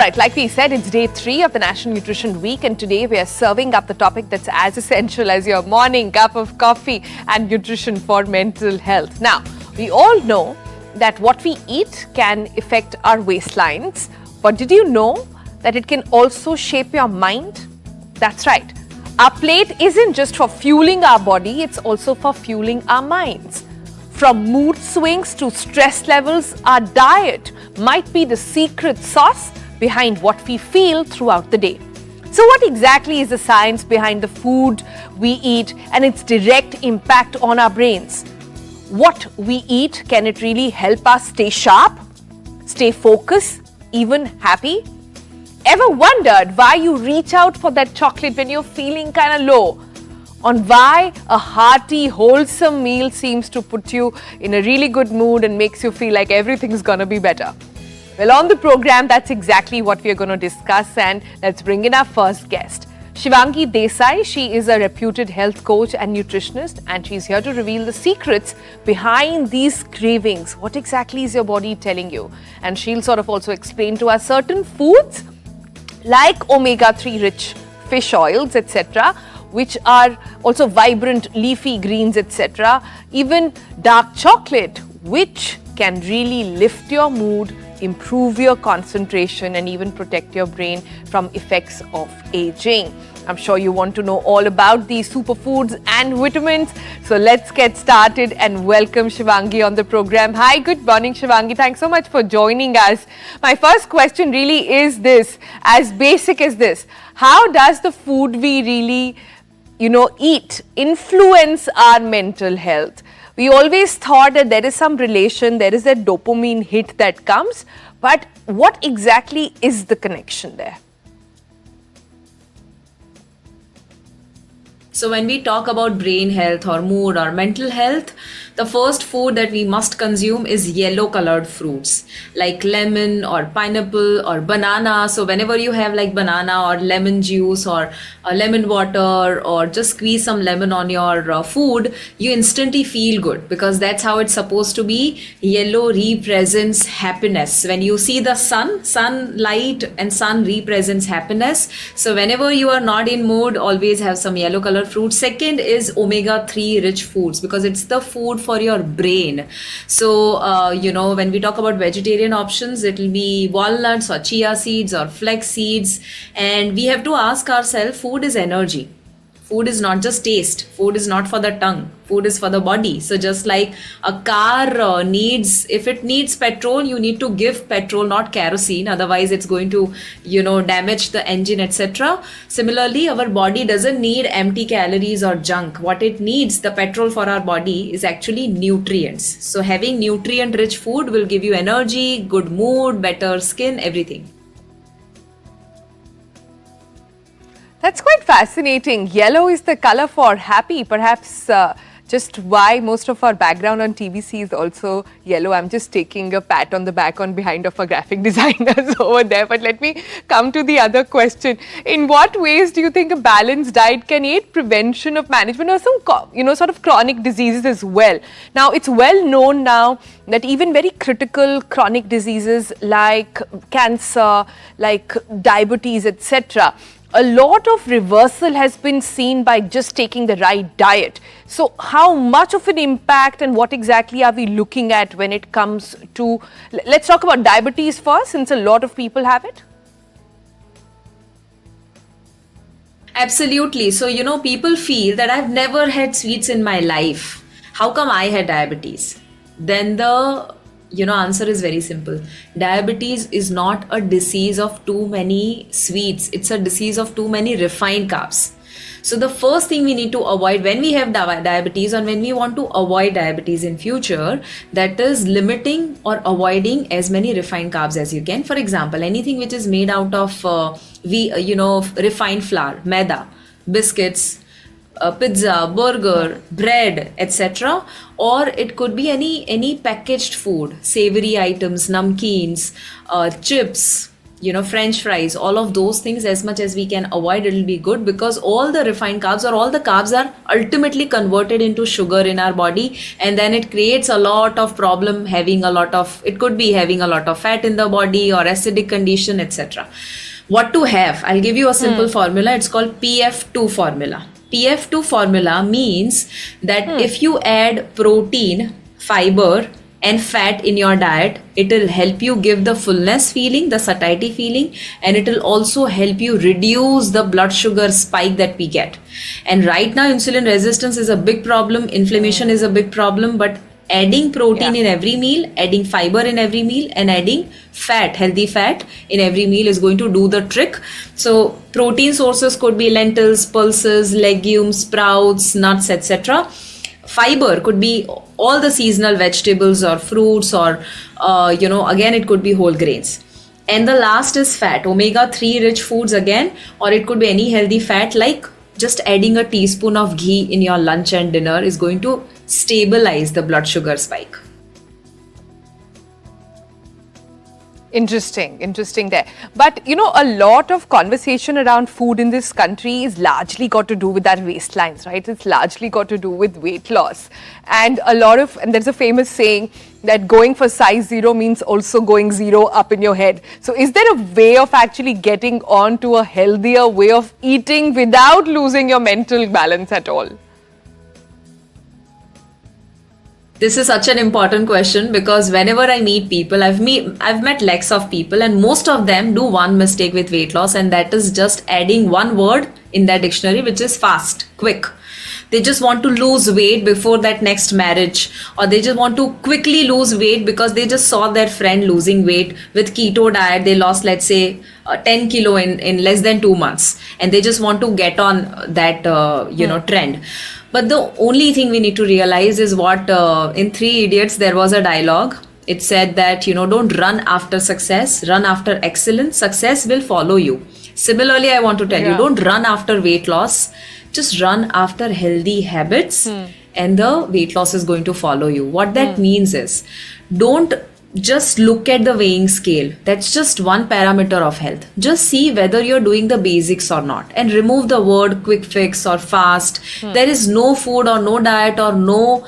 Right, like we said, it's day 3 of the National Nutrition Week, and today we are serving up the topic that's as essential as your morning cup of coffee and nutrition for mental health. Now, we all know that what we eat can affect our waistlines, but did you know that it can also shape your mind? That's right. Our plate isn't just for fueling our body, it's also for fueling our minds. From mood swings to stress levels, our diet might be the secret sauce behind what we feel throughout the day. So what exactly is the science behind the food we eat and its direct impact on our brains? What we eat, can it really help us stay sharp, stay focused, even happy? Ever wondered why you reach out for that chocolate when you're feeling kind of low? On why a hearty, wholesome meal seems to put you in a really good mood and makes you feel like everything's gonna be better? Well, on the program, that's exactly what we are going to discuss, and let's bring in our first guest. Shivangi Desai, she is a reputed health coach and nutritionist, and she's here to reveal the secrets behind these cravings. What exactly is your body telling you? And she'll sort of also explain to us certain foods like omega-3 rich fish oils, etc., which are also vibrant leafy greens, etc., even dark chocolate, which can really lift your mood, improve your concentration, and even protect your brain from effects of aging. I'm sure you want to know all about these superfoods and vitamins. So let's get started and welcome Shivangi on the program. Hi, good morning, Shivangi. Thanks so much for joining us. My first question really is this, as basic as this. How does the food we really, eat influence our mental health? We always thought that there is some relation, there is a dopamine hit that comes, but what exactly is the connection there? So when we talk about brain health or mood or mental health, the first food that we must consume is yellow colored fruits like lemon or pineapple or banana. So whenever you have like banana or lemon juice or lemon water or just squeeze some lemon on your food, you instantly feel good because that's how it's supposed to be. Yellow represents happiness. When you see the sunlight and sun represents happiness. So whenever you are not in mood, always have some yellow colored fruit. Second is omega-3 rich foods because it's the food for your brain. So, when we talk about vegetarian options, it will be walnuts or chia seeds or flax seeds. And we have to ask ourselves, food is energy. Food is not just taste. Food is not for the tongue. Food is for the body. So just like a car if it needs petrol, you need to give petrol, not kerosene. Otherwise, it's going to, damage the engine, etc. Similarly, our body doesn't need empty calories or junk. What it needs, the petrol for our body, is actually nutrients. So having nutrient-rich food will give you energy, good mood, better skin, everything. That's quite fascinating. Yellow is the color for happy. Perhaps just why most of our background on TVC is also yellow. I'm just taking a pat on the back on behind of our graphic designers over there. But let me come to the other question. In what ways do you think a balanced diet can aid prevention of management or some, sort of chronic diseases as well? Now, it's well known now that even very critical chronic diseases like cancer, like diabetes, etc., a lot of reversal has been seen by just taking the right diet. So how much of an impact and what exactly are we looking at when it comes to, let's talk about diabetes first, since a lot of people have it. Absolutely. So, people feel that I've never had sweets in my life. How come I had diabetes? Then the answer is very simple. Diabetes is not a disease of too many sweets. It's a disease of too many refined carbs. So the first thing we need to avoid when we have diabetes and when we want to avoid diabetes in future, that is limiting or avoiding as many refined carbs as you can. For example, anything which is made out of refined flour, maida, biscuits, pizza, burger, bread, etc. Or it could be any packaged food, savory items, namkeens, chips, French fries, all of those things, as much as we can avoid, it'll be good, because all the refined carbs or all the carbs are ultimately converted into sugar in our body, and then it creates a lot of problem, it could be having a lot of fat in the body or acidic condition, etc. What to have? I'll give you a simple formula. It's called PF2 formula. PF2 formula means that if you add protein, fiber, and fat in your diet, it will help you give the fullness feeling, the satiety feeling, and it will also help you reduce the blood sugar spike that we get. And right now, insulin resistance is a big problem, inflammation is a big problem, but adding protein in every meal, adding fiber in every meal, and adding fat, healthy fat in every meal is going to do the trick. So protein sources could be lentils, pulses, legumes, sprouts, nuts, etc. Fiber could be all the seasonal vegetables or fruits, or again, it could be whole grains. And the last is fat, omega-3 rich foods again, or it could be any healthy fat, like just adding a teaspoon of ghee in your lunch and dinner is going to stabilize the blood sugar spike. Interesting there. But a lot of conversation around food in this country is largely got to do with our waistlines, right? It's largely got to do with weight loss. And there's a famous saying that going for size 0 means also going 0 up in your head. So is there a way of actually getting on to a healthier way of eating without losing your mental balance at all? This is such an important question, because whenever I meet people, I've met lakhs of people, and most of them do one mistake with weight loss, and that is just adding one word in their dictionary, which is fast, quick. They just want to lose weight before that next marriage, or they just want to quickly lose weight because they just saw their friend losing weight with keto diet. They lost, let's say, 10 kilo in less than 2 months, and they just want to get on that trend. But the only thing we need to realize is what in Three Idiots there was a dialogue. It said that, don't run after success, run after excellence. Success will follow you. Similarly, I want to tell you, don't run after weight loss. Just run after healthy habits, and the weight loss is going to follow you. What that means is, don't just look at the weighing scale. That's just one parameter of health. Just see whether you're doing the basics or not, and remove the word quick fix or fast. There is no food or no diet or no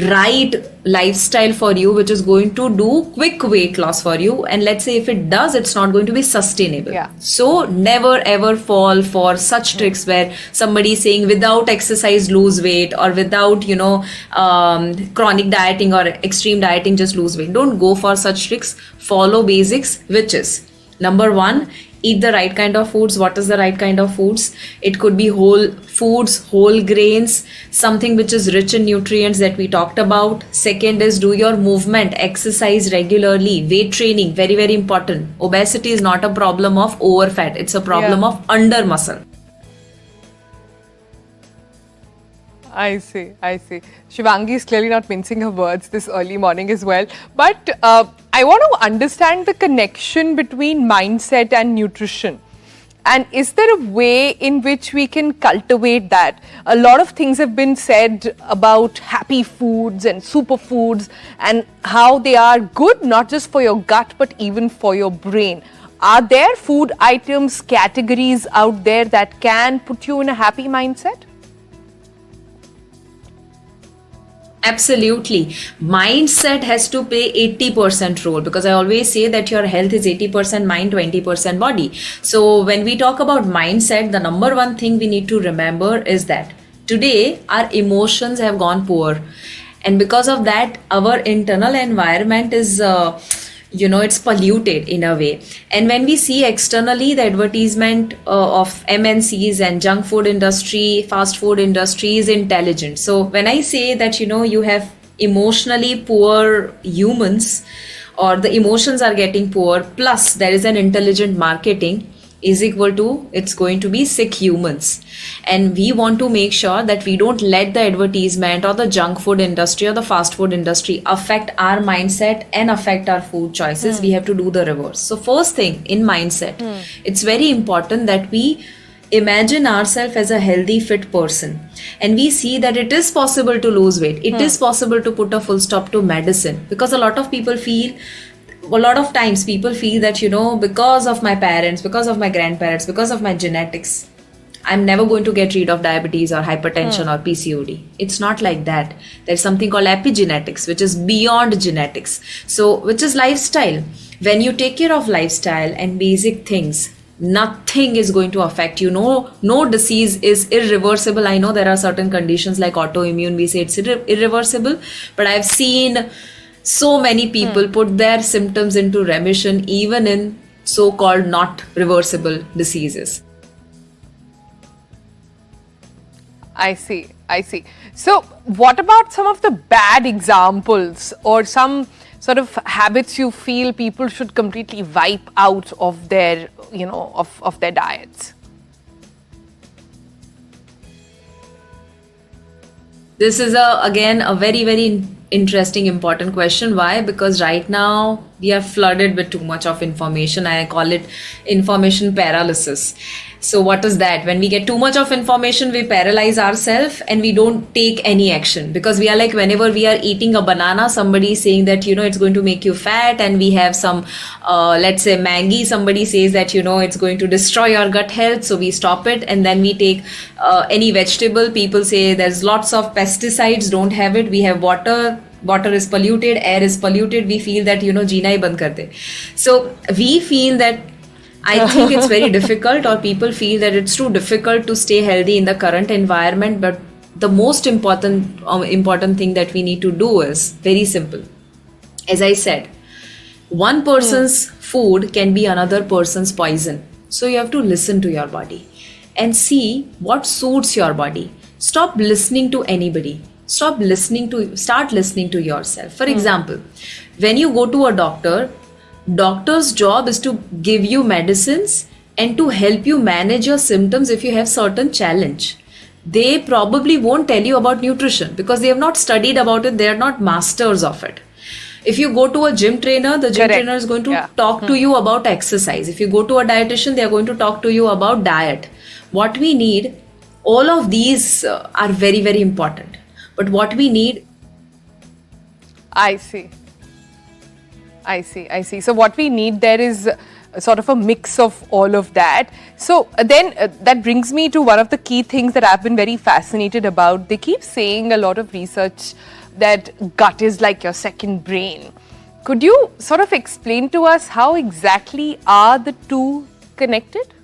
right lifestyle for you which is going to do quick weight loss for you. And let's say if it does, it's not going to be sustainable. So never ever fall for such tricks where somebody is saying without exercise lose weight, or without chronic dieting or extreme dieting just lose weight. Don't go for such tricks. Follow basics, which is number 1, eat the right kind of foods. What is the right kind of foods? It could be whole foods, whole grains, something which is rich in nutrients that we talked about. Second is do your movement, exercise regularly, weight training, very, very important. Obesity is not a problem of overfat. It's a problem of under muscle. I see. Shivangi is clearly not mincing her words this early morning as well. But I want to understand the connection between mindset and nutrition. And is there a way in which we can cultivate that? A lot of things have been said about happy foods and superfoods and how they are good not just for your gut but even for your brain. Are there food items, categories out there that can put you in a happy mindset? Absolutely. Mindset has to play 80% role, because I always say that your health is 80% mind, 20% body. So when we talk about mindset, the number one thing we need to remember is that today our emotions have gone poor. And because of that, our internal environment is it's polluted in a way. And when we see externally the advertisement of MNCs and junk food industry, fast food industry is intelligent. So when I say that, you have emotionally poor humans, or the emotions are getting poor, plus there is an intelligent marketing, is equal to it's going to be sick humans. And we want to make sure that we don't let the advertisement or the junk food industry or the fast food industry affect our mindset and affect our food choices. We have to do the reverse. So first thing in mindset, it's very important that we imagine ourselves as a healthy, fit person, and we see that it is possible to lose weight. It is possible to put a full stop to medicine, because a lot of people feel a lot of times people feel that, because of my parents, because of my grandparents, because of my genetics, I'm never going to get rid of diabetes or hypertension or PCOD. It's not like that. There's something called epigenetics, which is beyond genetics. So, which is lifestyle. When you take care of lifestyle and basic things, nothing is going to affect you. No disease is irreversible. I know there are certain conditions like autoimmune, we say it's irreversible, but I've seen so many people put their symptoms into remission even in so-called not reversible diseases. I see. So, what about some of the bad examples or some sort of habits you feel people should completely wipe out of their, of their diets? This is again a very, very interesting, important question. Why? Because right now we are flooded with too much of information. I call it information paralysis. So what is that? When we get too much of information, we paralyze ourselves and we don't take any action, because we are like, whenever we are eating a banana, somebody is saying that, it's going to make you fat, and we have some, let's say Maggi, somebody says that, it's going to destroy your gut health. So we stop it. And then we take any vegetable. People say there's lots of pesticides, don't have it. We have water is polluted, air is polluted. We feel that, jeena hi band kar de. So we feel that, I think it's very difficult, or people feel that it's too difficult to stay healthy in the current environment. But the most important thing that we need to do is very simple. As I said, one person's food can be another person's poison. So you have to listen to your body and see what suits your body. Stop listening to anybody. Start listening to yourself. For example, when you go to a doctor's job is to give you medicines and to help you manage your symptoms if you have certain challenge. They probably won't tell you about nutrition because they have not studied about it. They are not masters of it. If you go to a gym trainer, the gym trainer is going to talk to you about exercise. If you go to a dietitian, they are going to talk to you about diet. What we need, all of these are very, very important. But what we need... I see. So what we need there is sort of a mix of all of that. So then that brings me to one of the key things that I've been very fascinated about. They keep saying, a lot of research, that gut is like your second brain. Could you sort of explain to us how exactly are the two connected?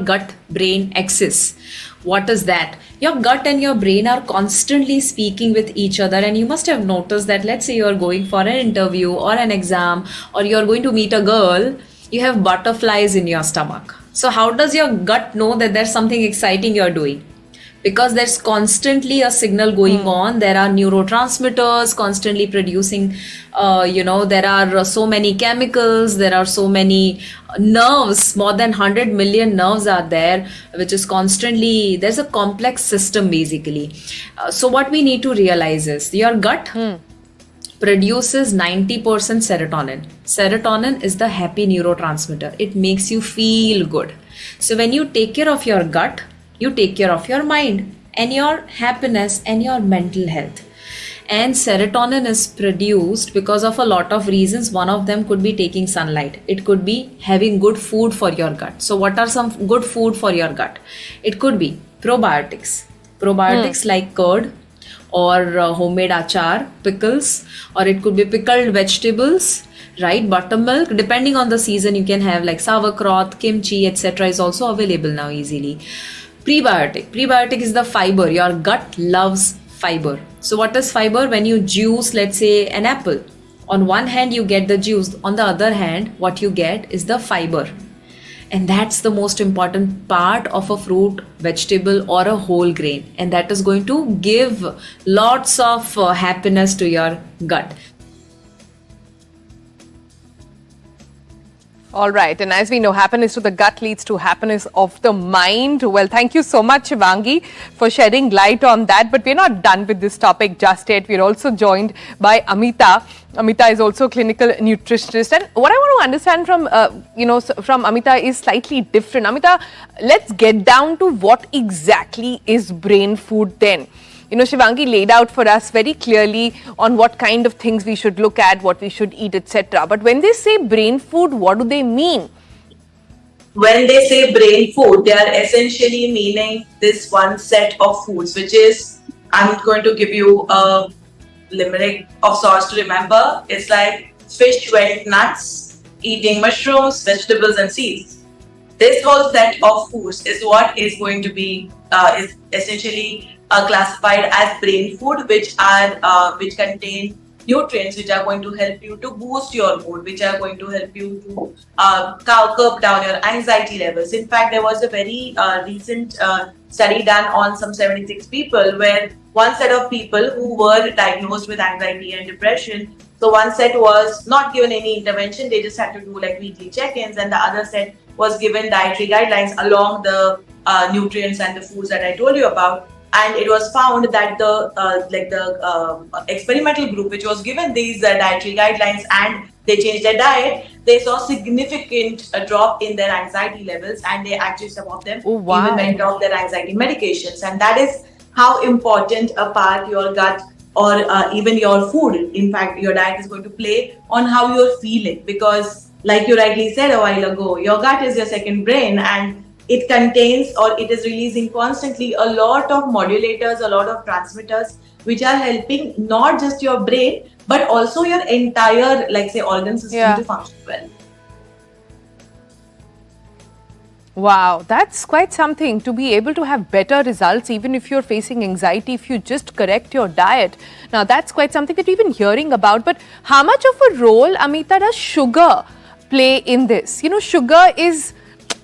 Gut-brain axis. What is that? Your gut and your brain are constantly speaking with each other, and you must have noticed that, let's say you're going for an interview or an exam, or you're going to meet a girl, you have butterflies in your stomach. So how does your gut know that there's something exciting you're doing? Because there's constantly a signal going on. There are neurotransmitters constantly producing, there are so many chemicals, there are so many nerves, more than 100 million nerves are there, which is constantly, there's a complex system basically. So what we need to realize is your gut produces 90% serotonin. Serotonin is the happy neurotransmitter. It makes you feel good. So when you take care of your gut, you take care of your mind and your happiness and your mental health. And serotonin is produced because of a lot of reasons. One of them could be taking sunlight. It could be having good food for your gut. So what are some good food for your gut? It could be probiotics. Probiotics like curd or homemade achar, pickles, or it could be pickled vegetables, right? Buttermilk. Depending on the season, you can have like sauerkraut, kimchi, etc. is also available now easily. Prebiotic is the fiber. Your gut loves fiber. So what is fiber? When you juice, let's say, an apple, on one hand you get the juice, on the other hand what you get is the fiber. And that's the most important part of a fruit, vegetable or a whole grain, and that is going to give lots of happiness to your gut. All right. And as we know, happiness to the gut leads to happiness of the mind. Well, thank you so much, Shivangi, for shedding light on that. But we're not done with this topic just yet. We're also joined by Amita. Amita is also a clinical nutritionist. And what I want to understand from Amita is slightly different. Amita, let's get down to what exactly is brain food then. Shivangi laid out for us very clearly on what kind of things we should look at, what we should eat, etc. But when they say brain food, what do they mean? When they say brain food, they are essentially meaning this one set of foods, which is, I'm going to give you a limerick of sorts to remember. It's like fish, wet nuts, eating mushrooms, vegetables, and seeds. This whole set of foods is what is going to be is essentially classified as brain food, which contain nutrients which are going to help you to boost your mood, which are going to help you to curb down your anxiety levels. In fact, there was a very recent study done on some 76 people where one set of people who were diagnosed with anxiety and depression, so one set was not given any intervention, they just had to do like weekly check-ins, and the other set was given dietary guidelines along the nutrients and the foods that I told you about. And it was found that the experimental group, which was given these dietary guidelines and they changed their diet, they saw significant drop in their anxiety levels, and they actually, some of them even went off their anxiety medications. And that is how important a part your gut or even your food, in fact, your diet is going to play on how you're feeling. Because like you rightly said a while ago, your gut is your second brain, and it contains or it is releasing constantly a lot of modulators, a lot of transmitters, which are helping not just your brain, but also your entire, like say, organ system to function well. Wow, that's quite something, to be able to have better results even if you're facing anxiety, if you just correct your diet. Now, that's quite something that we've been hearing about. But how much of a role, Amita, does sugar play in this? Sugar is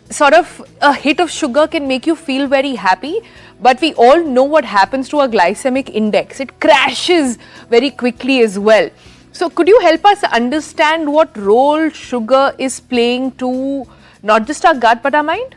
sort of, a hit of sugar can make you feel very happy, but we all know what happens to our glycemic index. It crashes very quickly as well. So could you help us understand what role sugar is playing to not just our gut but our mind?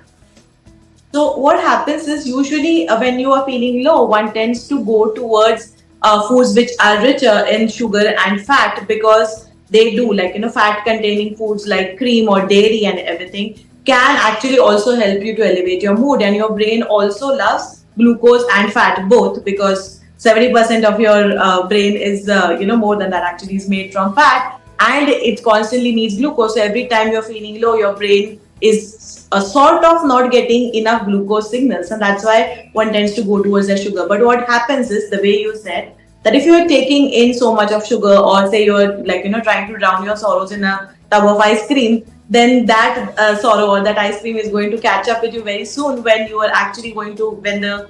So what happens is, usually when you are feeling low, one tends to go towards foods which are richer in sugar and fat, because they do, like, fat containing foods like cream or dairy and everything can actually also help you to elevate your mood. And your brain also loves glucose and fat both, because 70% of your brain is, more than that actually is made from fat, and it constantly needs glucose. So every time you're feeling low, your brain is sort of not getting enough glucose signals, and that's why one tends to go towards the sugar. But what happens is, the way you said, that if you're taking in so much of sugar, or say you're trying to drown your sorrows in a tub of ice cream, then that sorrow or that ice cream is going to catch up with you very soon, when you are actually going to, when the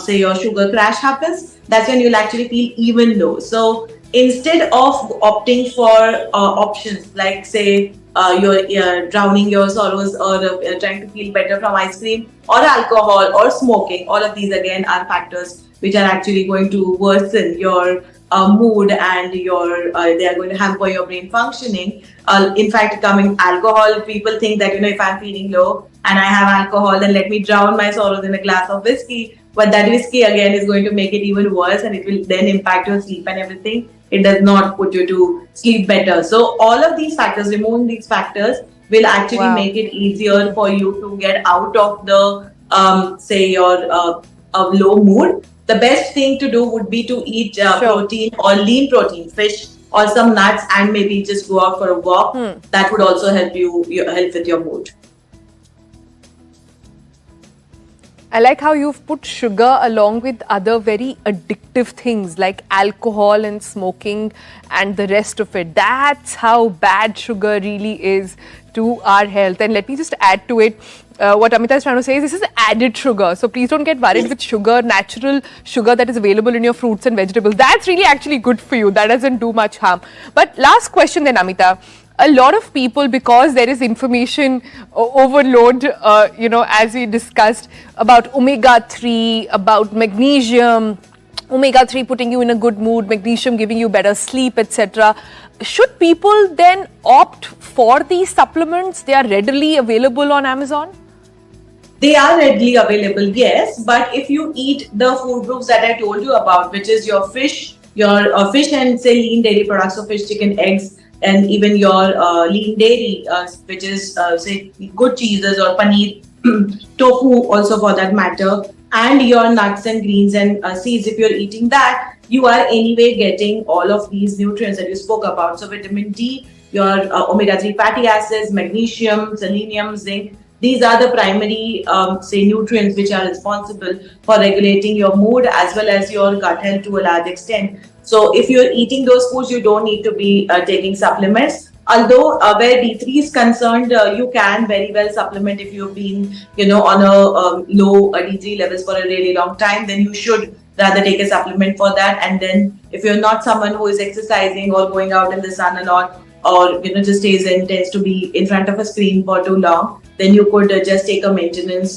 say your sugar crash happens, that's when you'll actually feel even low. So instead of opting for options like, say, you're drowning your sorrows, or trying to feel better from ice cream or alcohol or smoking, all of these again are factors which are actually going to worsen your mood, and they are going to hamper your brain functioning. In fact, coming alcohol, people think that, if I'm feeling low and I have alcohol, then let me drown my sorrows in a glass of whiskey. But that whiskey again is going to make it even worse, and it will then impact your sleep and everything. It does not put you to sleep better. So all of these factors, removing these factors, will actually make it easier for you to get out of the, say, your low mood. The best thing to do would be to eat protein or lean protein, fish or some nuts, and maybe just go out for a walk. That would also help help with your mood. I like how you've put sugar along with other very addictive things like alcohol and smoking and the rest of it. That's how bad sugar really is to our health. And let me just add to it, what Amita is trying to say is, this is added sugar. So please don't get worried with sugar, natural sugar that is available in your fruits and vegetables. That's really actually good for you. That doesn't do much harm. But last question then, Amita. A lot of people, because there is information overload, as we discussed about omega-3, about magnesium, omega-3 putting you in a good mood, magnesium giving you better sleep, etc. Should people then opt for these supplements? They are readily available on Amazon? They are readily available, yes. But if you eat the food groups that I told you about, which is your fish and, say, lean dairy products, so fish, chicken, eggs, and even your lean dairy, which is, say, good cheeses or paneer, tofu also for that matter, and your nuts and greens and seeds, if you're eating that, you are anyway getting all of these nutrients that you spoke about. So vitamin D, your omega-3 fatty acids, magnesium, selenium, zinc, these are the primary say nutrients which are responsible for regulating your mood as well as your gut health to a large extent. So if you're eating those foods, you don't need to be taking supplements. Although where D3 is concerned, you can very well supplement if you've been, on a low D3 levels for a really long time. Then you should rather take a supplement for that. And then if you're not someone who is exercising or going out in the sun a lot, or just tends to be in front of a screen for too long, then you could just take a maintenance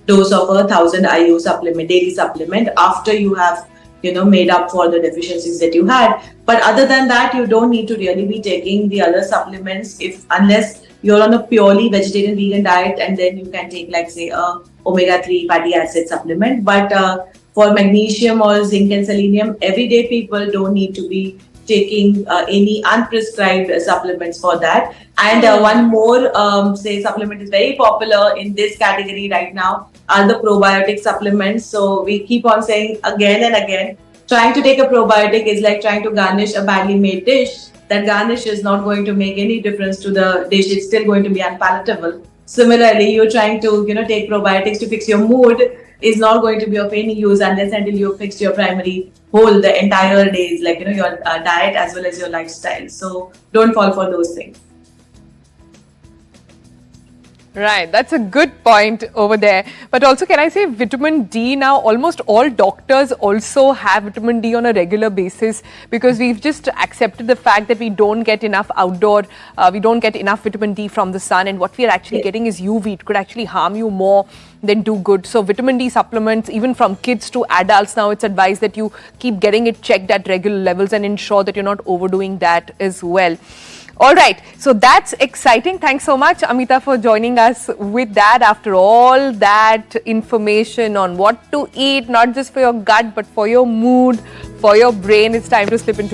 dose of 1,000 IU supplement, daily supplement, after you have made up for the deficiencies that you had. But other than that, you don't need to really be taking the other supplements unless you're on a purely vegetarian vegan diet, and then you can take, like, say, a omega-3 fatty acid supplement. But for magnesium or zinc and selenium, everyday people don't need to be taking any unprescribed supplements for that. And one more say supplement is very popular in this category right now are the probiotic supplements. So we keep on saying again and again, trying to take a probiotic is like trying to garnish a badly made dish. That garnish is not going to make any difference to the dish. It's still going to be unpalatable. Similarly, you're trying to take probiotics to fix your mood is not going to be of any use unless until you fix your primary whole the entire days, like your diet as well as your lifestyle. So don't fall for those things. Right, that's a good point over there. But also, can I say vitamin D now, almost all doctors also have vitamin D on a regular basis, because we've just accepted the fact that we don't get enough outdoor, we don't get enough vitamin D from the sun, and what we are actually getting is UV. It could actually harm you more than do good. So vitamin D supplements, even from kids to adults now, it's advised that you keep getting it checked at regular levels and ensure that you're not overdoing that as well. All right, so that's exciting. Thanks so much, Amita, for joining us with that. After all that information on what to eat, not just for your gut, but for your mood, for your brain, it's time to slip into